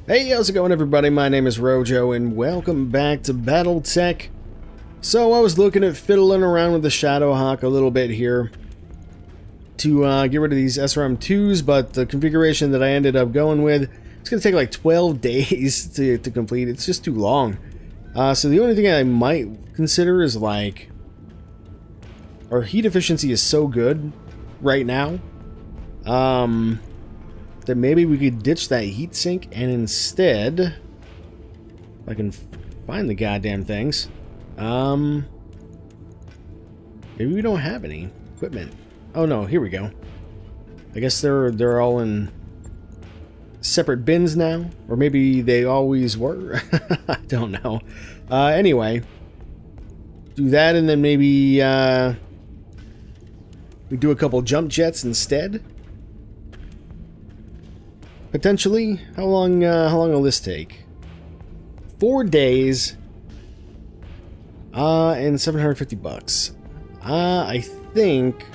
Hey, how's it going, everybody? My name is Rojo, and welcome back to BattleTech. So I was looking at fiddling around with the Shadowhawk a little bit here to get rid of these SRM2s, but the configuration that I ended up going with, it's going to take like 12 days to complete. It's just too long. So the only thing I might consider is like, our heat efficiency is so good right now, that maybe we could ditch that heat sink and instead, if I can find the goddamn things, maybe we don't have any equipment. Oh no, here we go. I guess they're all in separate bins now, or maybe they always were. I don't know. Anyway, do that, and then maybe we do a couple jump jets instead. Potentially. How long will this take? 4 days. And $750. I think.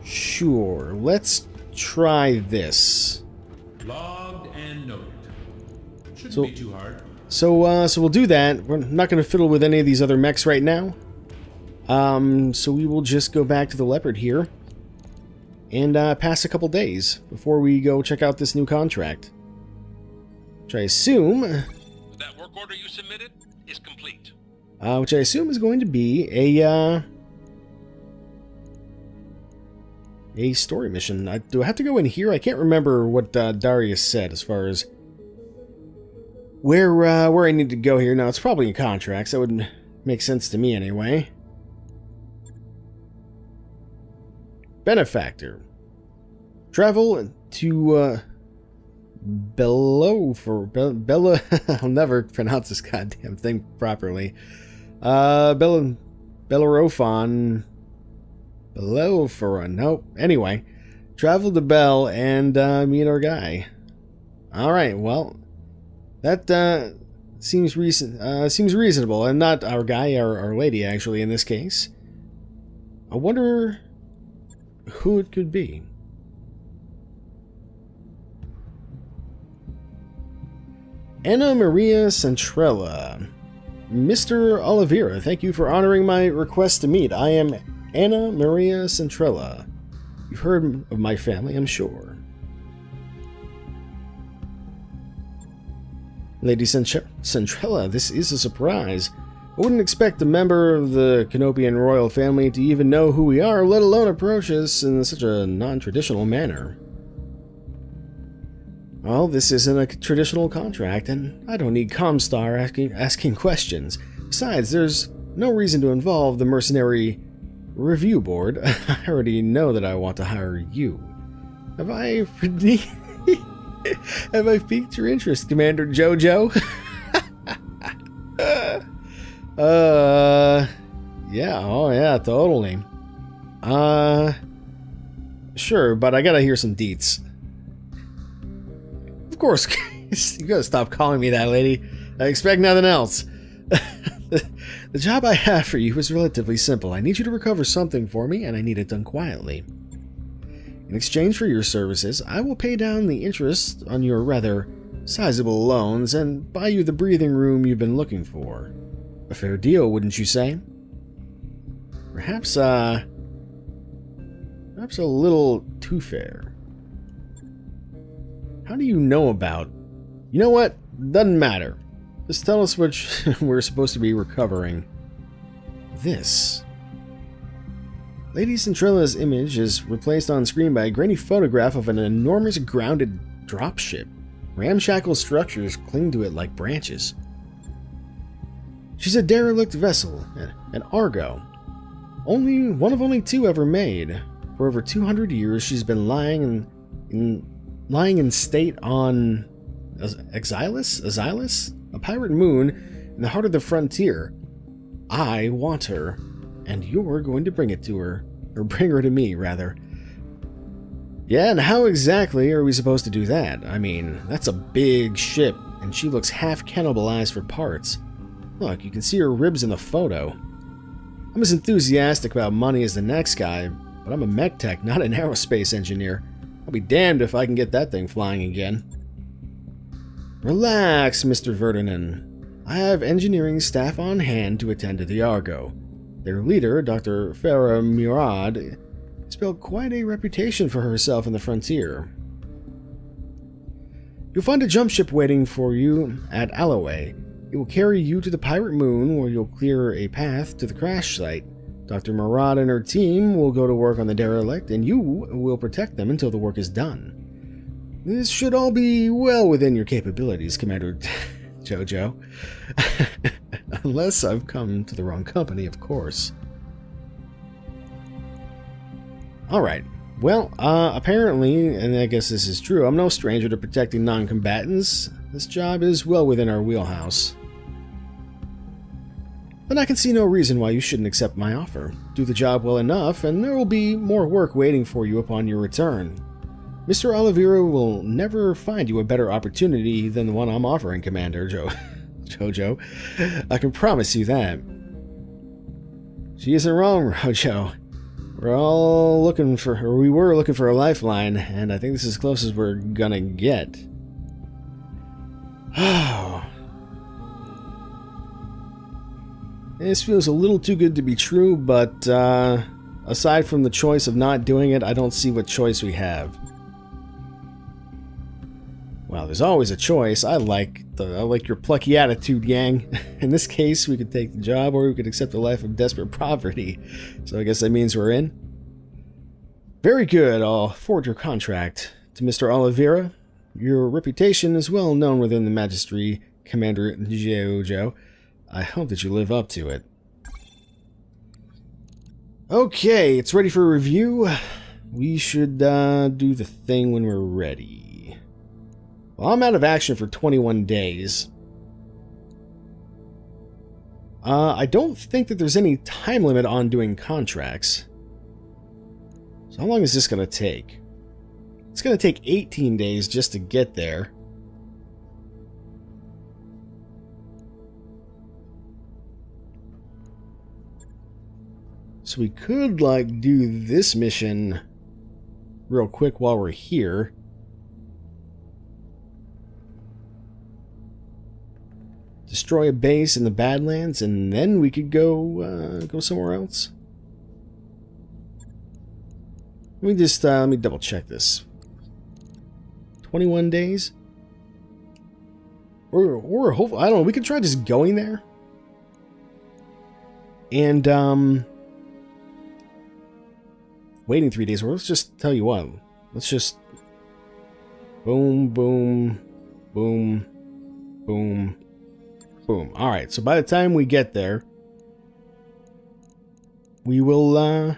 Sure. Let's try this. Logged and noted. Shouldn't be too hard. So we'll do that. We're not going to fiddle with any of these other mechs right now. So we will just go back to the Leopard here and pass a couple days before we go check out this new contract, which I assume That work order you submitted is complete. Which I assume is going to be a story mission. Do I have to go in here? I can't remember what Darius said as far as where I need to go here. Now it's probably in contracts. That would make sense to me anyway. Benefactor. Travel to Bella. I'll never pronounce this goddamn thing properly. Bellerophon. Nope. Anyway, travel to Bell and meet our guy. All right. Well, that seems reasonable, and not our guy, our lady, actually, in this case. I wonder who it could be. Anna Maria Centrella. Mr. Oliveira, thank you for honoring my request to meet. I am Anna Maria Centrella. You've heard of my family, I'm sure. Lady Centrella, this is a surprise. I wouldn't expect a member of the Canopian royal family to even know who we are, let alone approach us in such a non-traditional manner. Well, this isn't a traditional contract, and I don't need Comstar asking questions. Besides, there's no reason to involve the mercenary review board. I already know that I want to hire you. Have I piqued your interest, Commander Jojo? Yeah, oh yeah, totally. Sure, but I gotta hear some deets. Of course, you gotta stop calling me that, lady. I expect nothing else. The job I have for you is relatively simple. I need you to recover something for me, and I need it done quietly. In exchange for your services, I will pay down the interest on your rather sizable loans and buy you the breathing room you've been looking for. A fair deal, wouldn't you say? Perhaps a little too fair. How do you know about... You know what? Doesn't matter. Just tell us what we're supposed to be recovering. This. Lady Centrella's image is replaced on screen by a grainy photograph of an enormous grounded dropship. Ramshackle structures cling to it like branches. She's a derelict vessel, an Argo. Only two ever made. For over 200 years, she's been lying in state on Exilis, a pirate moon in the heart of the frontier. I want her, and you're going to bring it to her, or bring her to me, rather. Yeah, and how exactly are we supposed to do that? I mean, that's a big ship, and she looks half cannibalized for parts. Look, you can see her ribs in the photo. I'm as enthusiastic about money as the next guy, but I'm a mech tech, not an aerospace engineer. I'll be damned if I can get that thing flying again. Relax, Mr. Vertinen. I have engineering staff on hand to attend to the Argo. Their leader, Dr. Farah Murad, has built quite a reputation for herself in the frontier. You'll find a jump ship waiting for you at Alloway. It will carry you to the Pirate Moon, where you'll clear a path to the crash site. Dr. Murad and her team will go to work on the derelict, and you will protect them until the work is done. This should all be well within your capabilities, Commander Jojo. Unless I've come to the wrong company, of course. Alright. Well, apparently, and I guess this is true, I'm no stranger to protecting non-combatants. This job is well within our wheelhouse. Then I can see no reason why you shouldn't accept my offer. Do the job well enough, and there will be more work waiting for you upon your return. Mr. Oliveira will never find you a better opportunity than the one I'm offering, Commander Jojo. I can promise you that. She isn't wrong, Rojo. We were looking for a lifeline, and I think this is as close as we're gonna get. Oh. This feels a little too good to be true, but aside from the choice of not doing it, I don't see what choice we have. Well, there's always a choice. I like your plucky attitude, Yang. In this case, we could take the job, or we could accept a life of desperate poverty. So I guess that means we're in. Very good. I'll forward your contract to Mr. Oliveira. Your reputation is well known within the Magistry, Commander Jojo. I hope that you live up to it. Okay, it's ready for review. We should do the thing when we're ready. Well, I'm out of action for 21 days. I don't think that there's any time limit on doing contracts. So how long is this going to take? It's going to take 18 days just to get there. So we could, like, do this mission real quick while we're here. Destroy a base in the Badlands, and then we could go somewhere else. Let me double check this. 21 days? Or hopefully, I don't know, we could try just going there. And, waiting 3 days. Or let's just tell you what. Let's just boom, boom, boom, boom, boom. Alright, so by the time we get there, we'll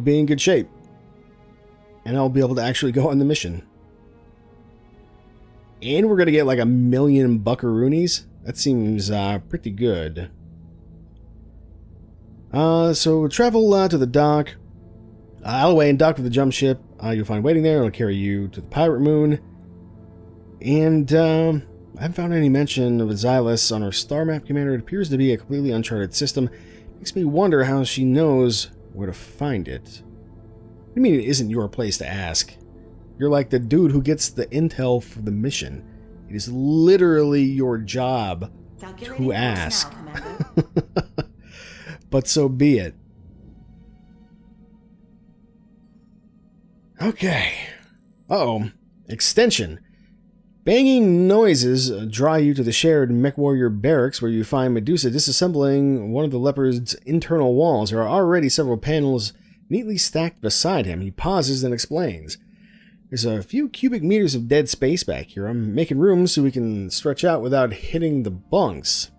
be in good shape. And I'll be able to actually go on the mission. And we're going to get like 1,000,000 buckaroonies. That seems pretty good. So travel to the dock. Alloway and dock with the jump ship. You'll find waiting there. It'll carry you to the Pirate Moon. And I haven't found any mention of Xylus on her star map, Commander. It appears to be a completely uncharted system. Makes me wonder how she knows where to find it. What do you mean it isn't your place to ask? You're like the dude who gets the intel for the mission. It is literally your job to ask. But so be it. Okay. Uh-oh. Extension. Banging noises draw you to the shared MechWarrior barracks, where you find Medusa disassembling one of the leopard's internal walls. There are already several panels neatly stacked beside him. He pauses and explains. There's a few cubic meters of dead space back here. I'm making room so we can stretch out without hitting the bunks.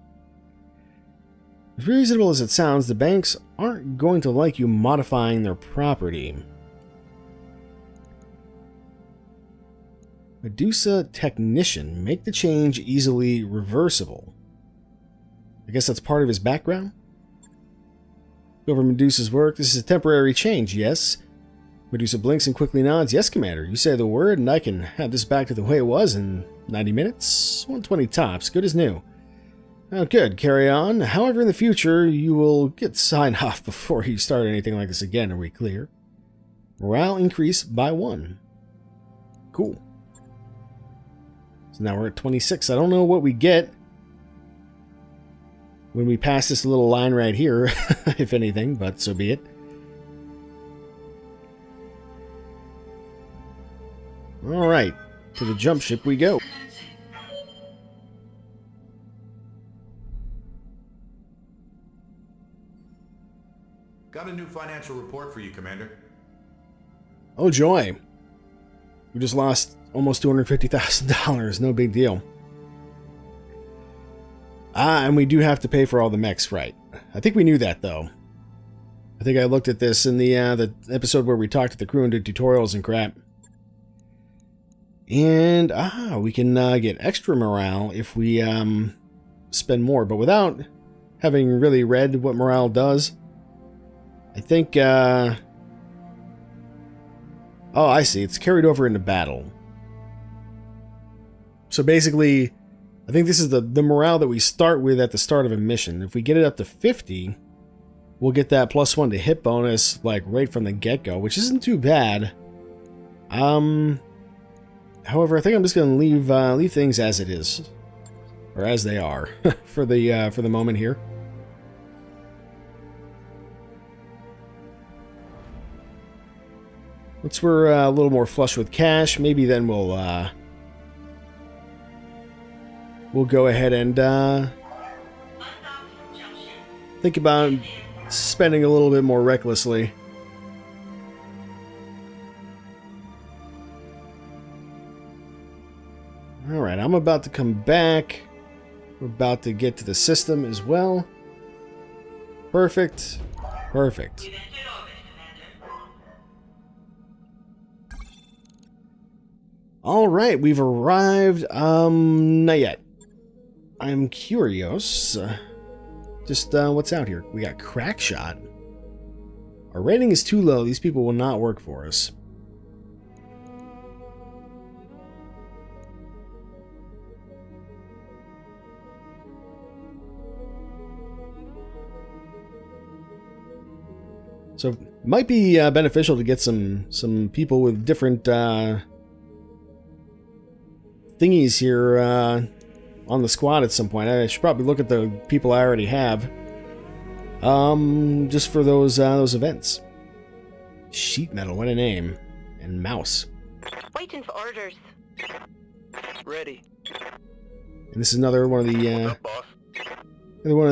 As reasonable as it sounds, the banks aren't going to like you modifying their property. Medusa Technician. Make the change easily reversible. I guess that's part of his background? Go over Medusa's work. This is a temporary change, yes? Medusa blinks and quickly nods. Yes, Commander. You say the word and I can have this back to the way it was in 90 minutes? 120 tops. Good as new. Oh, good. Carry on. However, in the future, you will get signed off before you start anything like this again. Are we clear? Morale increase by 1. Cool. So now we're at 26. I don't know what we get when we pass this little line right here, if anything, but so be it. Alright, to the jump ship we go. Got a new financial report for you, Commander. Oh joy. We just lost almost $250,000. No big deal. Ah, and we do have to pay for all the mechs, right? I think we knew that, though. I think I looked at this in the episode where we talked to the crew and did tutorials and crap. And, we can get extra morale if we spend more. But without having really read what morale does, I think... oh, I see. It's carried over into battle. So basically, I think this is the morale that we start with at the start of a mission. If we get it up to 50, we'll get that +1 to hit bonus, like, right from the get-go, which isn't too bad. However, I think I'm just going to leave things as it is. Or as they are, for the moment here. Once we're a little more flush with cash, maybe then we'll go ahead and think about spending a little bit more recklessly. Alright, I'm about to come back. We're about to get to the system as well. Perfect. Perfect. Alright, we've arrived. Not yet. I'm curious. Just, what's out here? We got Crackshot. Our rating is too low. These people will not work for us. So, might be beneficial to get some people with different thingies here on the squad at some point. I should probably look at the people I already have, just for those events. Sheet metal, what a name, and mouse. Waiting for orders. Ready. And this is another one of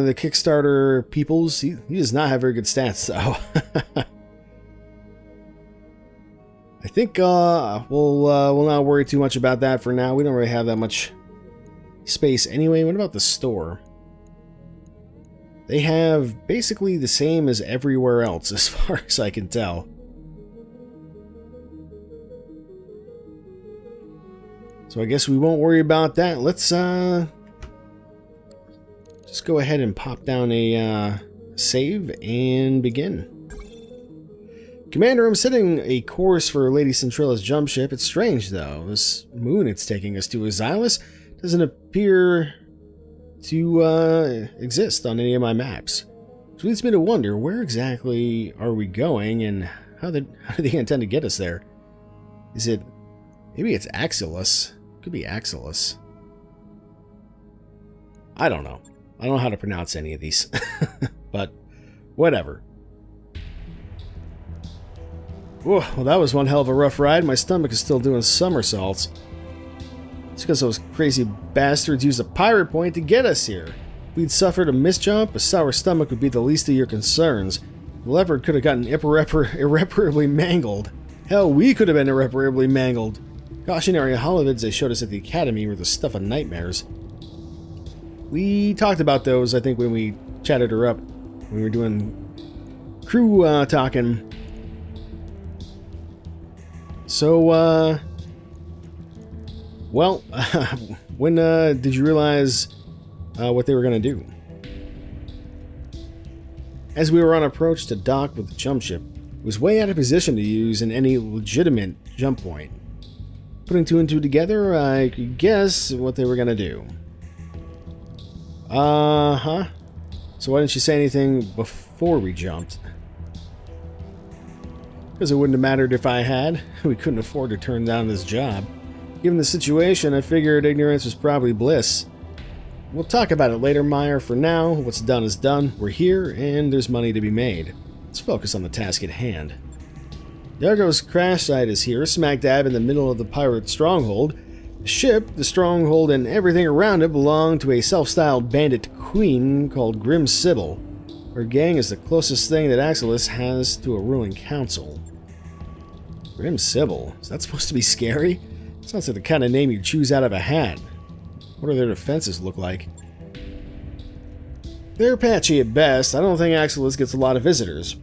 the Kickstarter peoples. He does not have very good stats, though. I think we'll not worry too much about that for now. We don't really have that much space anyway. What about the store? They have basically the same as everywhere else, as far as I can tell. So I guess we won't worry about that. Let's just go ahead and pop down a save and begin. Commander, I'm setting a course for Lady Centrilla's jump ship. It's strange, though. This moon it's taking us to, Xylus, doesn't appear to exist on any of my maps. Which leads me to wonder, where exactly are we going, and how do they intend to get us there? Is it... maybe it's Axilus. Could be Axilus. I don't know. I don't know how to pronounce any of these. But, whatever. Whoa, well, that was one hell of a rough ride. My stomach is still doing somersaults. It's because those crazy bastards used a pirate point to get us here. If we'd suffered a misjump, a sour stomach would be the least of your concerns. The leopard could have gotten irreparably mangled. Hell, we could have been irreparably mangled. Cautionary holovids they showed us at the academy were the stuff of nightmares. We talked about those, I think, when we chatted her up. When we were doing crew talking. So, well, when did you realize what they were going to do? As we were on approach to dock with the jump ship, it was way out of position to use in any legitimate jump point. Putting two and two together, I could guess what they were going to do. Uh-huh. So why didn't you say anything before we jumped? Because it wouldn't have mattered if I had. We couldn't afford to turn down this job. Given the situation, I figured ignorance was probably bliss. We'll talk about it later, Meyer. For now, what's done is done. We're here, and there's money to be made. Let's focus on the task at hand. The Argo's crash site is here, smack dab in the middle of the pirate stronghold. The ship, the stronghold, and everything around it belong to a self-styled bandit queen called Grim Sybil. Her gang is the closest thing that Axelis has to a ruling council. Grim Sybil? Is that supposed to be scary? Sounds like the kind of name you'd choose out of a hat. What do their defenses look like? They're patchy at best. I don't think Axelis gets a lot of visitors.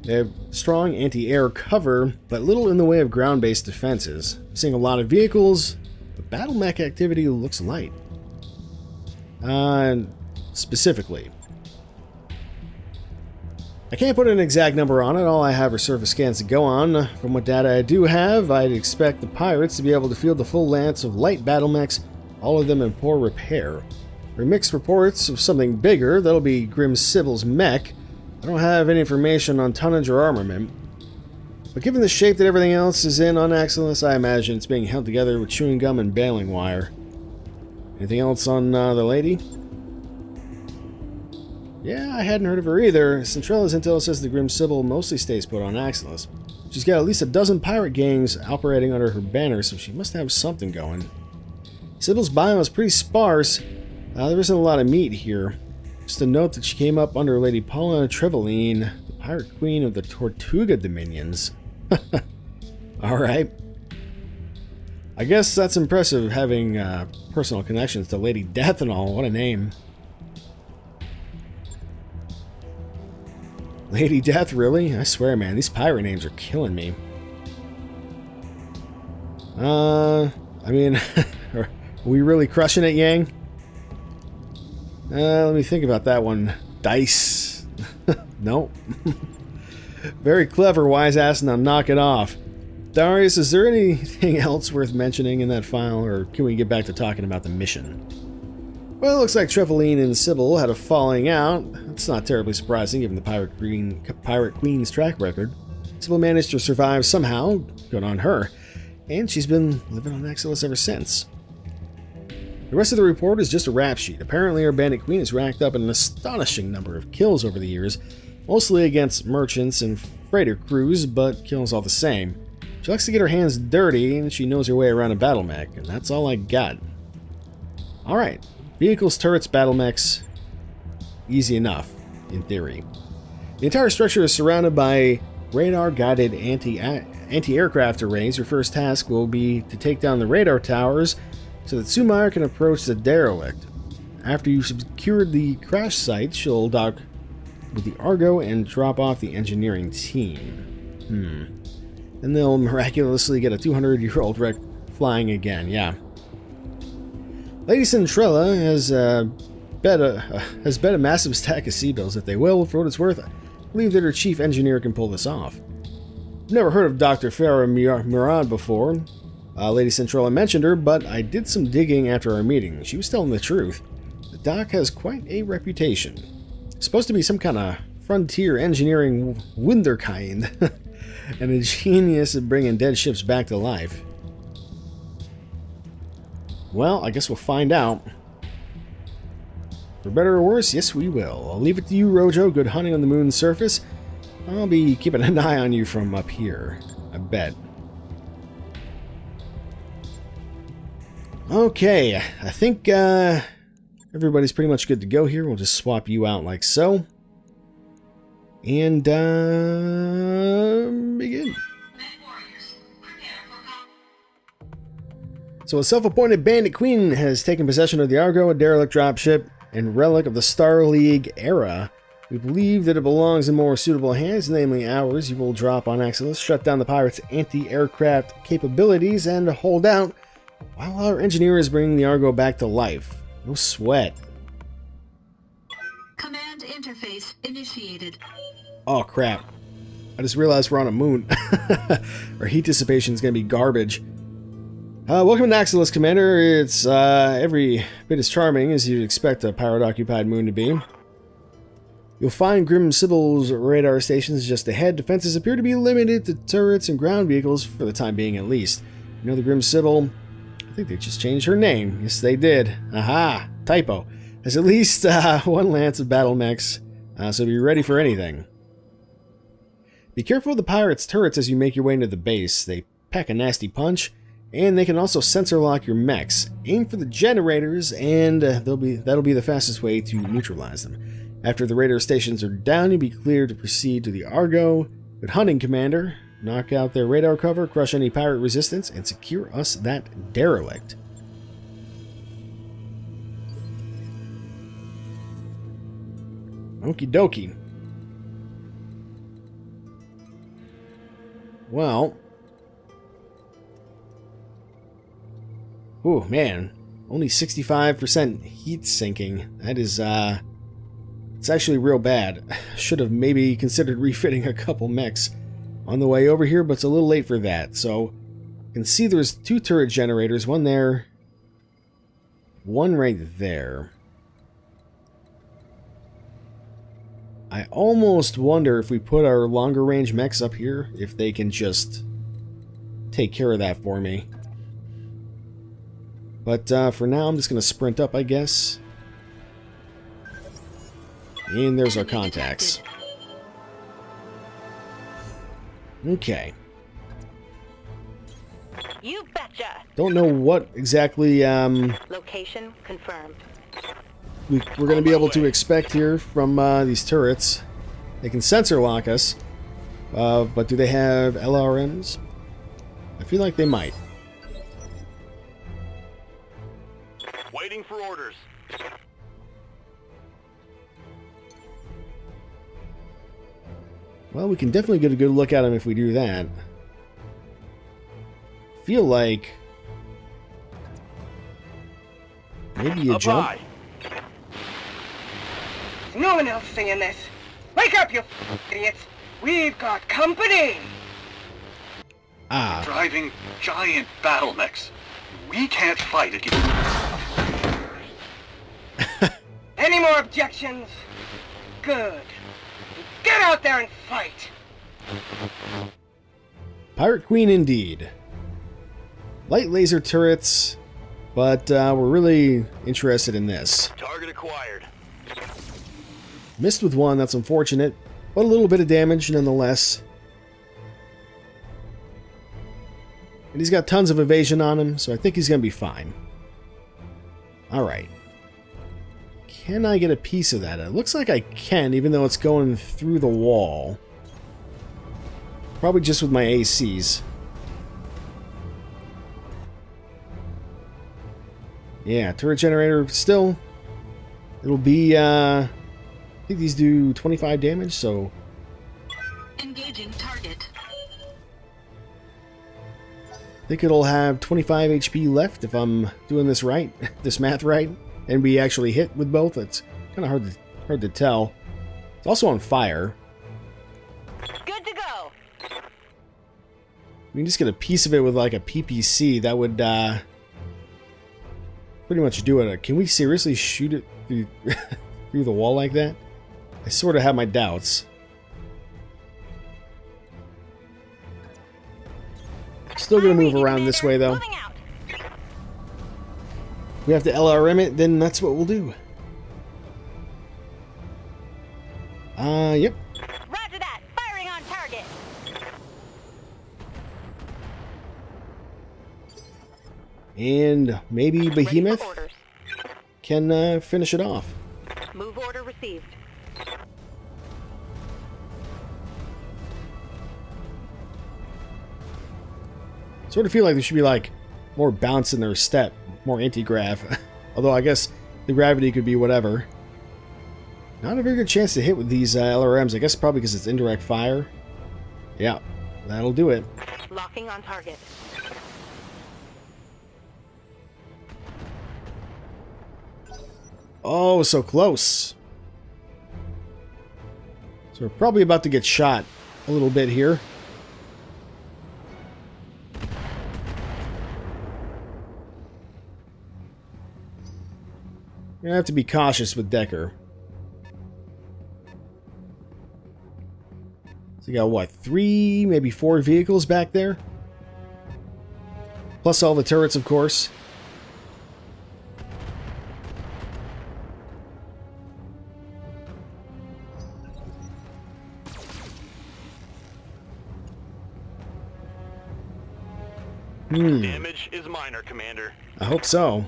They have strong anti-air cover, but little in the way of ground-based defenses. I'm seeing a lot of vehicles, but battle mech activity looks light. Specifically. I can't put an exact number on it. All I have are surface scans to go on. From what data I do have, I'd expect the pirates to be able to field the full lance of light battle mechs, all of them in poor repair. There are mixed reports of something bigger. That'll be Grim Sybil's mech. I don't have any information on tonnage or armament. But given the shape that everything else is in on Axelis, I imagine it's being held together with chewing gum and baling wire. Anything else on the lady? Yeah, I hadn't heard of her either. Centrala's intel says the Grim Sybil mostly stays put on Axelis. She's got at least a dozen pirate gangs operating under her banner, so she must have something going. Sybil's bio is pretty sparse. There isn't a lot of meat here. Just a note that she came up under Lady Paula Trevelyan, the pirate queen of the Tortuga Dominions. Alright. I guess that's impressive, having personal connections to Lady Death and all. What a name. Lady Death, really? I swear, man, these pirate names are killing me. I mean, are we really crushing it, Yang? Let me think about that one. Dice. Nope. Very clever, wise ass, now knock it off. Darius, is there anything else worth mentioning in that file, or can we get back to talking about the mission? Well, it looks like Trevelyan and Sybil had a falling out. It's not terribly surprising given the Pirate Queen's track record. Sybil managed to survive somehow, good on her, and she's been living on Axelis ever since. The rest of the report is just a rap sheet. Apparently our bandit queen has racked up an astonishing number of kills over the years, mostly against merchants and freighter crews, but kills all the same. She likes to get her hands dirty, and she knows her way around a battle mech, and that's all I got. Alright, vehicles, turrets, battle mechs, easy enough, in theory. The entire structure is surrounded by radar-guided anti-aircraft arrays. Your first task will be to take down the radar towers so that Sumair can approach the derelict. After you've secured the crash site, she'll dock with the Argo and drop off the engineering team. And they'll miraculously get a 200-year-old wreck flying again, yeah. Lady Centrella has bet a massive stack of C-bills, if they will, for what it's worth. I believe that her chief engineer can pull this off. Never heard of Dr. Farah Murad before. Lady Centrella mentioned her, but I did some digging after our meeting. She was telling the truth. The doc has quite a reputation. Supposed to be some kind of frontier engineering wunderkind, and a genius at bringing dead ships back to life. Well, I guess we'll find out. For better or worse, yes we will. I'll leave it to you, Rojo. Good hunting on the moon's surface. I'll be keeping an eye on you from up here. I bet. Okay, I think everybody's pretty much good to go here. We'll just swap you out like so. And begin. So a self-appointed bandit queen has taken possession of the Argo, a derelict dropship and relic of the Star League era. We believe that it belongs in more suitable hands, namely ours. You will drop on Axelis, shut down the pirates' anti-aircraft capabilities, and hold out while our engineers bring the Argo back to life. No sweat. Command interface initiated. Oh crap. I just realized we're on a moon. Our heat dissipation is going to be garbage. Welcome to Axelis, Commander. It's every bit as charming as you'd expect a pirate-occupied moon to be. You'll find Grim Sybil's radar stations just ahead. Defenses appear to be limited to turrets and ground vehicles, for the time being at least. You know the Grim Sybil? think they just changed her name. Yes, they did. Aha! Typo. There's at least one lance of battle mechs, so be ready for anything. Be careful of the pirates' turrets as you make your way into the base. They pack a nasty punch, and they can also sensor lock your mechs. Aim for the generators, and that'll be the fastest way to neutralize them. After the radar stations are down, you'll be cleared to proceed to the Argo. Good hunting, Commander. Knock out their radar cover, crush any pirate resistance, and secure us that derelict. Okie dokie. Well. Oh, man. Only 65% heat sinking. That is, it's actually real bad. Should have maybe considered refitting a couple mechs on the way over here, but it's a little late for that. So, you can see there's 2 turret generators. One there. One right there. I almost wonder if we put our longer range mechs up here, if they can just take care of that for me. But for now, I'm just going to sprint up, I guess. And there's our contacts. Okay. You betcha. Don't know what exactly Location confirmed. we're going to be able to expect here from these turrets. They can sensor lock us, but do they have LRMs? I feel like they might. Waiting for orders. Well, we can definitely get a good look at them if we do that. Feel like maybe a jump. High. No one else singing this. Wake up, you idiots! We've got company! Ah, Driving giant battle mechs. We can't fight against... Any more objections? Good. Get out there and fight! Pirate Queen indeed. Light laser turrets, but we're really interested in this. Target acquired. Missed with one, that's unfortunate, but a little bit of damage nonetheless. And he's got tons of evasion on him, so I think he's going to be fine. Alright. Can I get a piece of that? It looks like I can, even though it's going through the wall. Probably just with my ACs. Yeah, turret generator still. It'll be, I think these do 25 damage, so... Engaging target. I think it'll have 25 HP left if I'm doing this right, this math right, and we actually hit with both. It's kind of hard to tell. It's also on fire. Good to go. We can just get a piece of it with like a PPC. That would pretty much do it. Can we seriously shoot it through, through the wall like that? I sort of have my doubts. Still gonna move around this way though. Moving out. If we have to LRM it, then that's what we'll do. Yep. Roger that. Firing on target. And maybe Ready for Behemoth orders. can finish it off. Move order received. Sort of feel like there should be like more bounce in their step, more anti-grav. Although I guess the gravity could be whatever. Not a very good chance to hit with these LRMs. I guess probably because it's indirect fire. Yeah, that'll do it. Locking on target. Oh, so close. So we're probably about to get shot a little bit here. We're gonna have to be cautious with Decker. So you got what, 3, maybe 4 vehicles back there? Plus all the turrets, of course. Damage is minor, Commander. I hope so.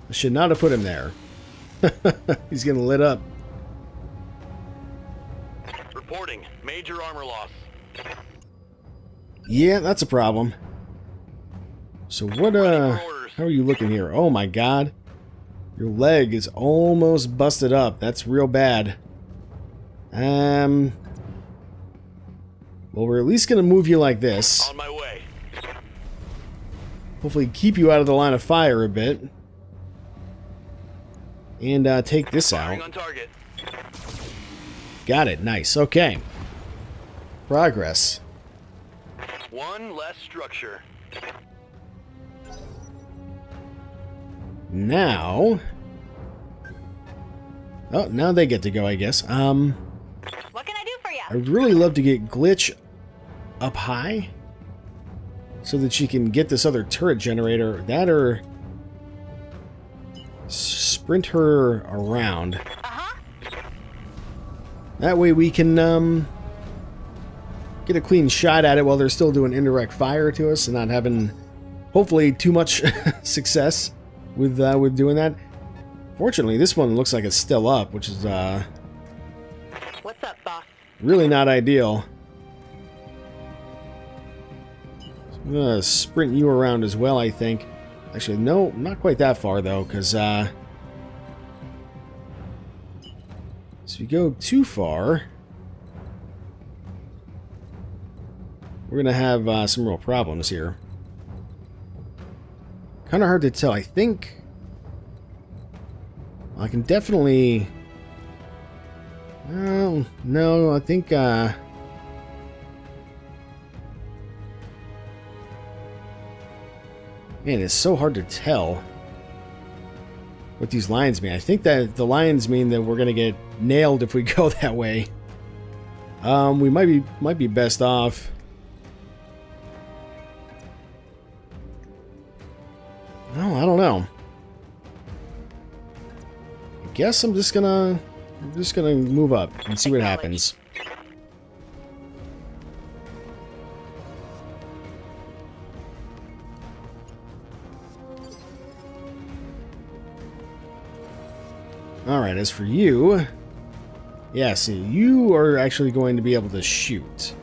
I should not have put him there. He's getting lit up. Reporting major armor loss. Yeah, that's a problem. So what, how are you looking here? Oh my god. Your leg is almost busted up. That's real bad. Well, we're at least gonna move you like this. On my way. Hopefully keep you out of the line of fire a bit. And take this Firing out. on target. Got it. Nice. Okay. Progress. One less structure. Now... Oh, now they get to go, I guess. What can I do for you? I'd really love to get Glitch up high so that she can get this other turret generator. That or sprint her around. Uh-huh. That way we can get a clean shot at it while they're still doing indirect fire to us and not having, hopefully, too much success with doing that. Fortunately, this one looks like it's still up, which is What's up, boss? really not ideal. I'm gonna sprint you around as well, I think. Actually, no, not quite that far though, because if you go too far, we're gonna have some real problems here. Kind of hard to tell. I think I can definitely. Well, no, I think. Man, it's so hard to tell what these lines mean. I think that the lines mean that we're gonna get nailed if we go that way. We might be best off. No, I don't know. I guess I'm just gonna move up and see what happens. Alright, as for you... Yeah, see, you are actually going to be able to shoot.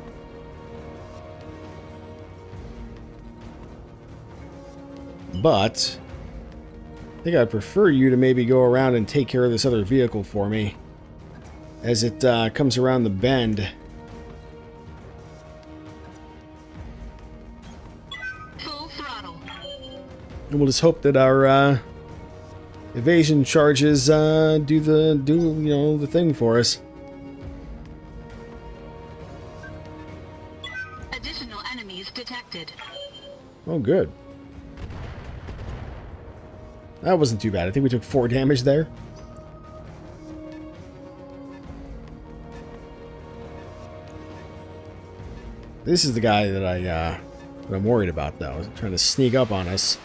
But... I think I'd prefer you to maybe go around and take care of this other vehicle for me. As it comes around the bend. Full throttle. And we'll just hope that our... evasion charges do the thing for us. Additional enemies detected. Oh, good. That wasn't too bad. I think we took 4 damage there. This is the guy that I'm worried about, though. Trying to sneak up on us.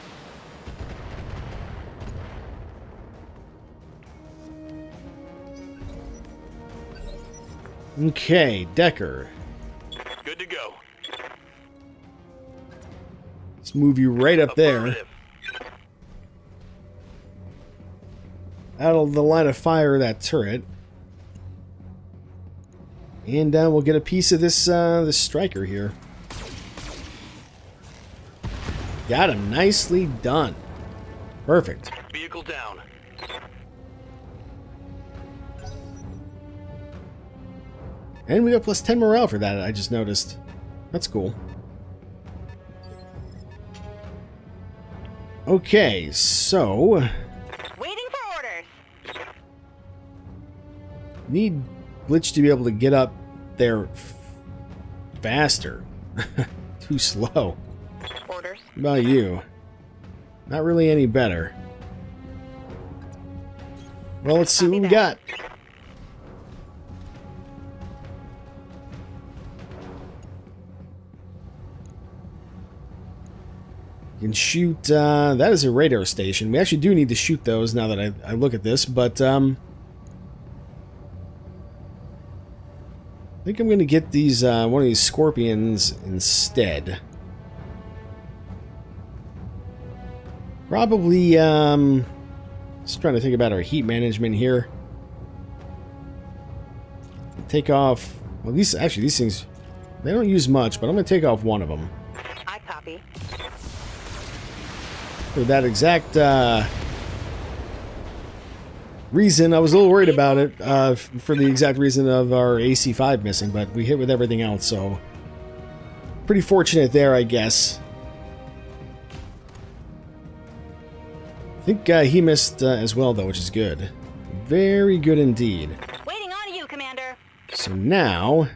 Okay, Decker. Good to go. Let's move you right up there. Affirmative. Out of the line of fire of that turret. And we'll get a piece of this this striker here. Got him. Nicely done. Perfect. Vehicle down. And we got plus 10 morale for that, I just noticed. That's cool. Okay, so... Waiting for orders. need Glitch to be able to get up there faster. Too slow. Orders. What about you? Not really any better. Well, let's see what we got. You can shoot, that is a radar station. We actually do need to shoot those now that I look at this, but, I think I'm going to get these, one of these scorpions instead. Probably, just trying to think about our heat management here. Take off, well, these things, they don't use much, but I'm going to take off one of them. I copy. For that exact reason, I was a little worried about it, for the exact reason of our AC-5 missing, but we hit with everything else, so pretty fortunate there, I guess. I think he missed as well, though, which is good. Very good indeed. Waiting on you, Commander. So now,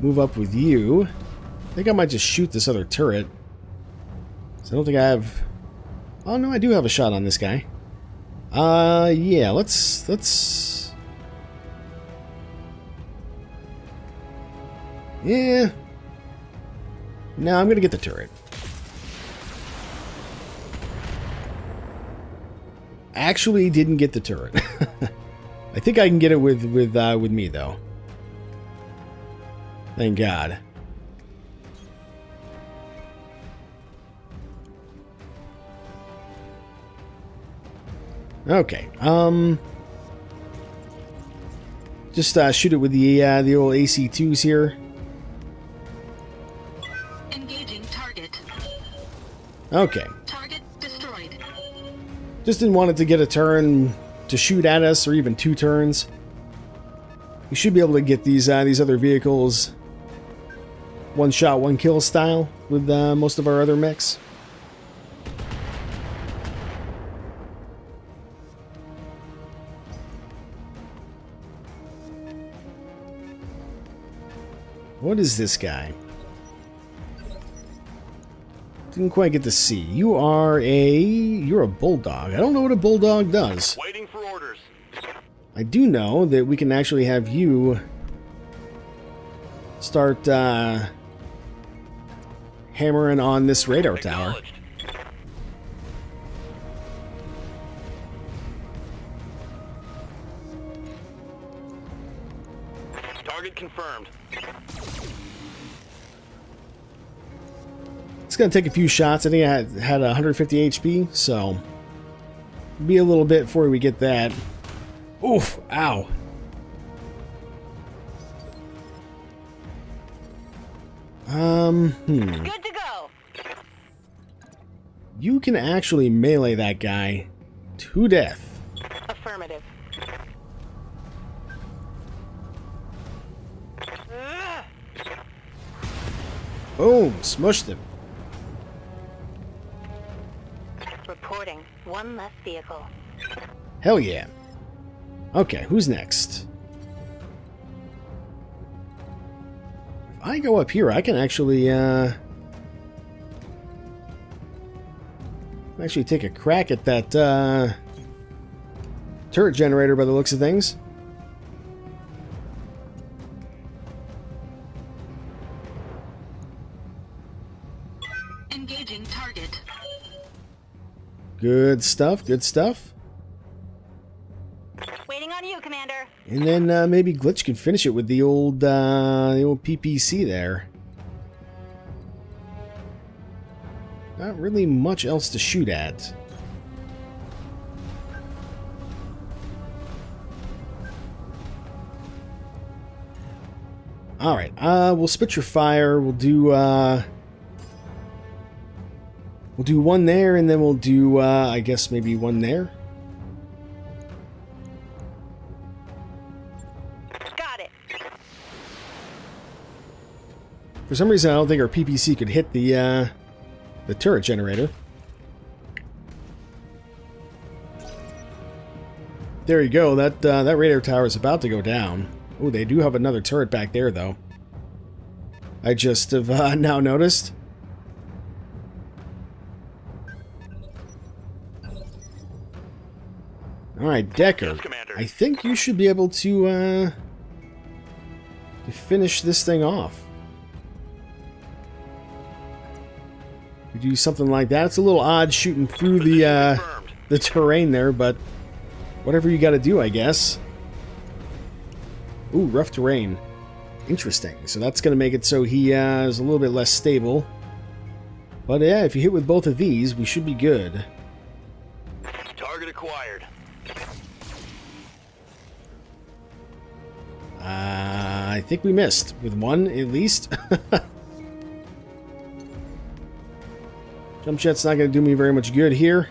move up with you. I think I might just shoot this other turret. So I don't think I have... Oh, no, I do have a shot on this guy. Yeah, let's... Yeah. No, I'm gonna get the turret. Actually didn't get the turret. I think I can get it with me, though. Thank God. Okay. Just shoot it with the old AC2s here. Engaging target. Okay. Target destroyed. Just didn't want it to get a turn to shoot at us, or even 2 turns. We should be able to get these other vehicles one shot, one kill style with most of our other mechs. What is this guy? Didn't quite get to see. You're a bulldog. I don't know what a bulldog does. Waiting for orders. I do know that we can actually have you start hammering on this radar tower. Acknowledged. Target confirmed. It's going to take a few shots. I think I had 150 HP, so be a little bit before we get that. Oof, ow. Good to go. You can actually melee that guy to death. Affirmative. Boom, smushed him. Reporting. One less vehicle. Hell yeah. Okay, who's next? If I go up here, I can actually take a crack at that turret generator by the looks of things. Engaging target. Good stuff, good stuff. Waiting on you, Commander. And then maybe Glitch can finish it with the old PPC there. Not really much else to shoot at. Alright, we'll split your fire. We'll do one there, and then we'll do, I guess maybe one there. Got it. For some reason, I don't think our PPC could hit the turret generator. There you go. That radar tower is about to go down. Oh, they do have another turret back there, though. I just have now noticed. Alright, Decker. Yes, Commander. I think you should be able to finish this thing off. You do something like that. It's a little odd shooting through Position confirmed. the terrain there, but whatever you gotta do, I guess. Ooh, rough terrain. Interesting. So that's gonna make it so he is a little bit less stable. But yeah, if you hit with both of these, we should be good. Target acquired. I think we missed with one at least. Jump jet's not going to do me very much good here.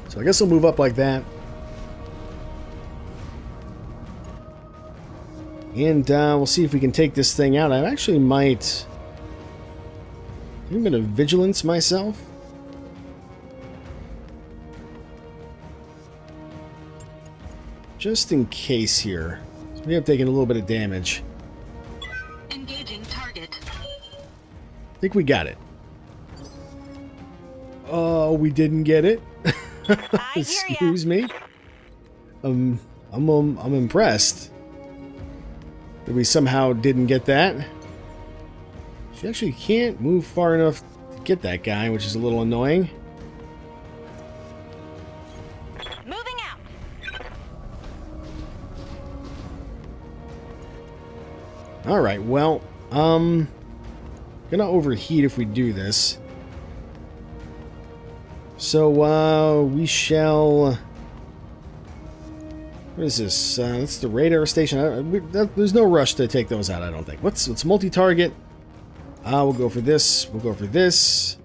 So I guess I'll move up like that. And we'll see if we can take this thing out. I actually might... I'm going to vigilance myself. Just in case here. So we have taken a little bit of damage. Engaging target. I think we got it. Oh, we didn't get it. Excuse me. I'm impressed that we somehow didn't get that. She actually can't move far enough to get that guy, which is a little annoying. Moving out. All right. Well, gonna overheat if we do this. So we shall. What is this? That's the radar station. There's no rush to take those out, I don't think. Let's multi-target. We'll go for this. We'll go for this.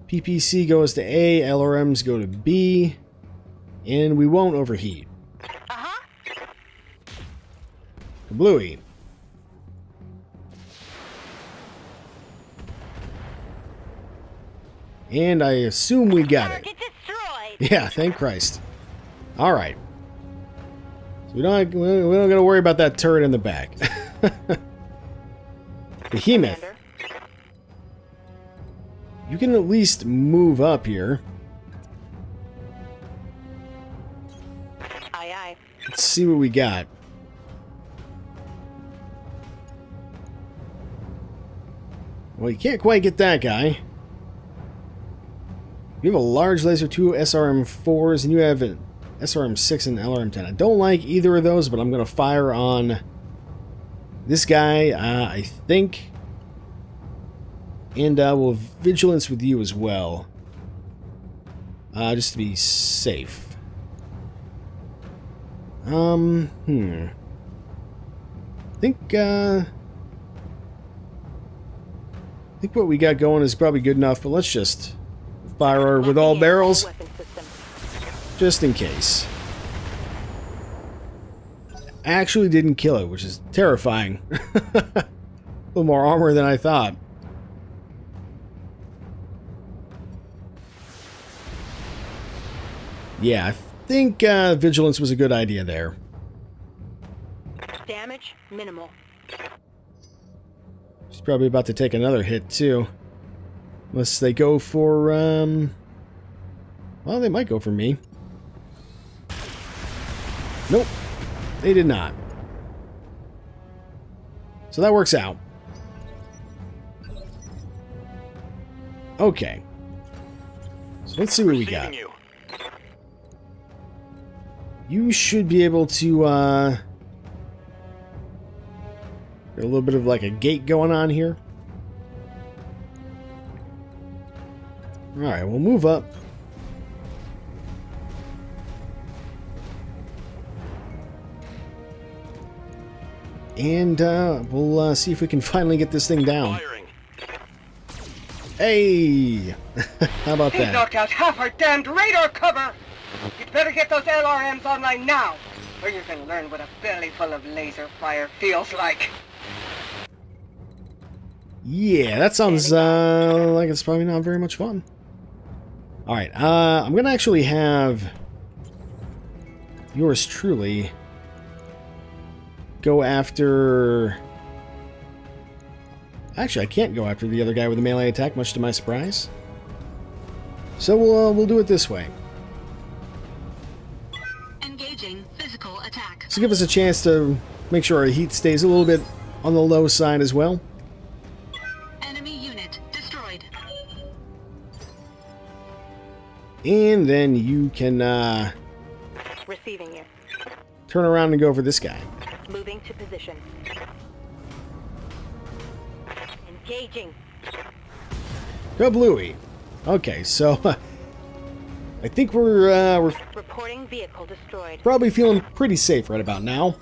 PPC goes to A. LRMs go to B. And we won't overheat. Uh-huh. Kablooey. And I assume we got it. Target destroyed. Yeah, thank Christ. All right. So we don't got to worry about that turret in the back. Behemoth. Commander. You can at least move up here. Aye, aye. Let's see what we got. Well, you can't quite get that guy. You have a large laser, 2 SRM-4s, and you have an SRM-6 and LRM-10. I don't like either of those, but I'm going to fire on this guy, I think. And we'll vigilance with you as well. Just to be safe. I think what we got going is probably good enough, but let's just fire her with all barrels, Weapon system. just in case. Actually didn't kill it, which is terrifying. A little more armor than I thought. Yeah, I think vigilance was a good idea there. Damage minimal. She's probably about to take another hit, too. Unless they go for, well, they might go for me. Nope. They did not. So that works out. Okay. So let's see what we got. You. You should be able to, get a little bit of like a gate going on here. Alright, we'll move up. And we'll see if we can finally get this thing down. Firing. Hey! How about He's that? knocked out half our damned radar cover! You'd better get those LRMs online now, or you can learn what a belly full of laser fire feels like. Yeah, that sounds like it's probably not very much fun. Alright, I'm gonna actually have yours truly go after... Actually, I can't go after the other guy with the melee attack, much to my surprise. So we'll do it this way. Engaging physical attack. So give us a chance to make sure our heat stays a little bit on the low side as well. Enemy unit destroyed. And then you can Receiving you. turn around and go for this guy. Moving to position. Engaging. Kablooey. Okay, so I think we're Reporting vehicle destroyed. probably feeling pretty safe right about now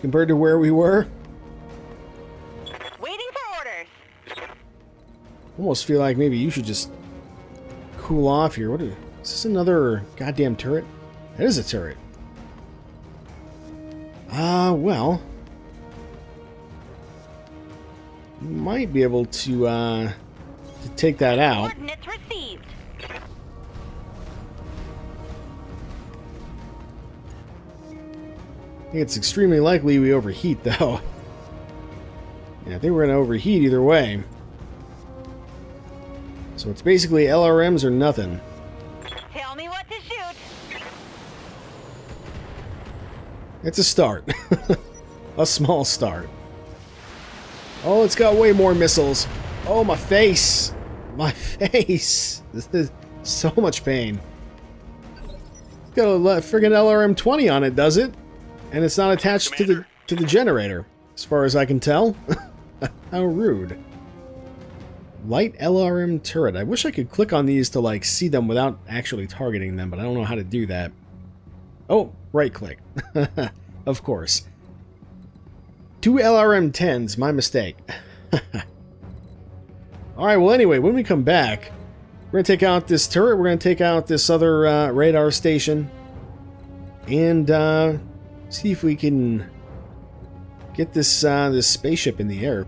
compared to where we were. Waiting for orders. Almost feel like maybe you should just cool off here. What is this, another goddamn turret? That is a turret. Well, you might be able to take that out. Coordinates received. I think it's extremely likely we overheat, though. Yeah, I think we're going to overheat either way. So it's basically LRMs or nothing. Tell me what to shoot. It's a start. A small start. Oh, it's got way more missiles. Oh, my face. My face. This is so much pain. It's got a friggin' LRM-20 on it, does it? And it's not attached to the generator, as far as I can tell. How rude. Light LRM turret. I wish I could click on these to, like, see them without actually targeting them, but I don't know how to do that. Oh, right click. Of course. 2 LRM-10s, my mistake. Alright, well anyway, when we come back, we're going to take out this turret, we're going to take out this other radar station, and see if we can get this, this spaceship in the air.